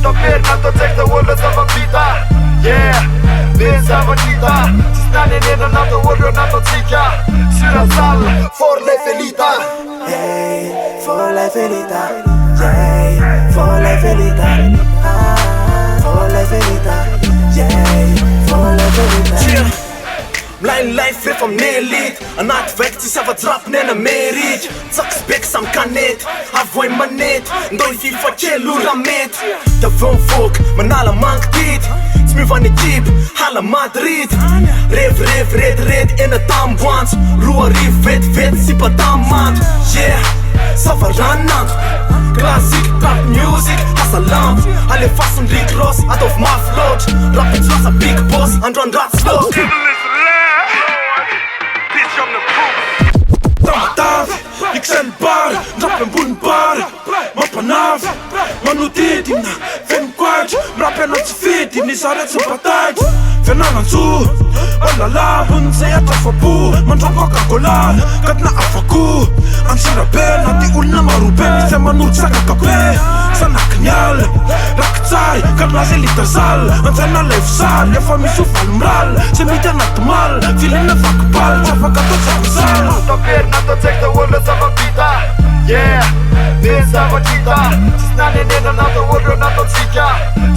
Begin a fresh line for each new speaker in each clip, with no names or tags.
Taverna tot sekta olo zava-bita. Yeah, det zava-drita. Sista nenena nato olo nato tsika. Syra sall, for life elita.
Hey, for life elita. Yeah, for life elita. For life elita. Yeah, for life elita.
Blind life rehefa melit anaty vaika tsy sava-draponena merit tsakisbeky samy kanety avoay manety ndoy fifakelo raha mety da veo mivoaka manala manky tity tsy miovany ekipe hala madrid revy retirety ena tamboantso roa arivo vetivety sy patamantso yeah savarananto classique trap music hasalampo alefasony Rick Ross ataovy mafy loatra rapitslosa big boss androandratsy loatra Tamatavy, iksel bar, ndrapy ambony bar Mampanavy, manodidina, fenokwadra Mirampy anatsy fidy, nizary tsy bataitra Fianananjo, olala Ambony zay atrafapo, mandrapo akagola Kadina afako, ansirabe Nati olona marobe, misy manolo tsakakabe Sanakinial, rakitsary Karnazy elitazal, anjaina levizal Efa misy ovaly miral, tsy mity anaty mal Filina vakibal, tsy afaka atao tsakosal
Taverna tot sekta olo zava-bita. Yeah, det zava-drita. Sista nenena nato olo nato tsika.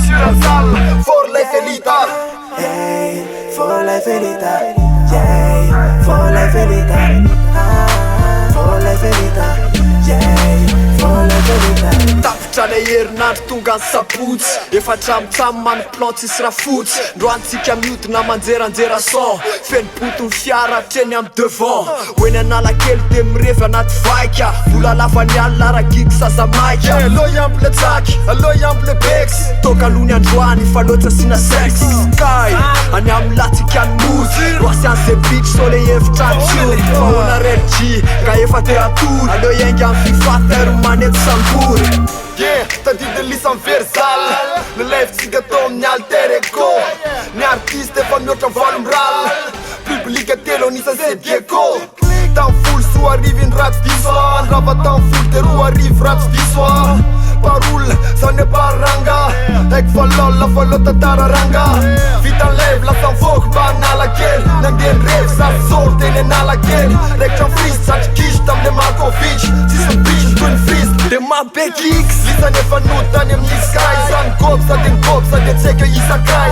Syra sall, for life elita.
Hey, for life elita. Yeah, for life elita. For life elita. Yeah, for life elita.
Tapitra le herinandro tonga ny sabotsy Efa tramotram mano plan tsisy raha fotsy Ndroantsika miodina manjeranjera son Feno boto ny fiara treny amy devant Hoeny analakely de mirevy anaty vaika Vola lafany alina ragiky sasamaika
Aloy ampy le tsaky, aloy ampy le beksy
Tokalony androany fa loatra sina sex Sky, any amy latsika ny mozy Roasy an'ze bitch so le hevitrantsy Fa ona relgi, ka efa te atory Aloy engy amy fifata ero manety sambory
Yeah, tadidy lisan versal Le levitsika tao amin'ny alter ego Ny artiste efa mihoatra valomral Publika telo anisan se dieko Tamy folo sy roa arivo ny ratsy diso Andrava tamy folo de roa arivo ratsy diso Parole, zany e baranga Eko valol, valo tantararanga Vita ny leve, lasa mivoaka mba analakely Nangeny revy, sa solo teny analakely Rekitra ny frisy, satrikisy tamile Markovic Sisy bitch, toy ny frisy
De mabe kicks
Lisany efa nody tany amin'ny sky Sany gôpy, sady ny gôpy, sady atseka isakay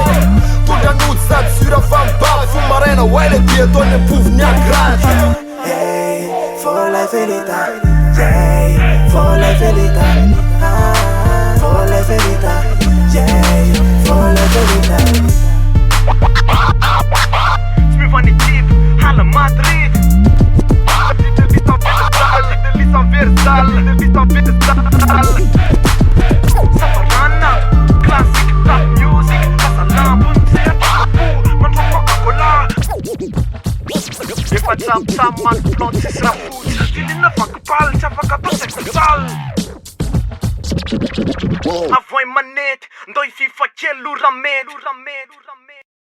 Tondra nody, sady syra fa mibabo Fo maraina, oele dia taony ampovy ankiray
Hey, for life elita. Yeah, for life elita. For life elita. Yeah, for life elita.
Tsy miovany ekipe hala Madrid
Lisan versal, lisan versal
Savarana, classique trap music Hasalampo, zay atrafapo Mandrapo akagola Efa tramotram mano plan tsisy raha fotsy Filina vakibal, tsy afaka atao tsakosal Avoay manety, ndoy fifakelo raha mety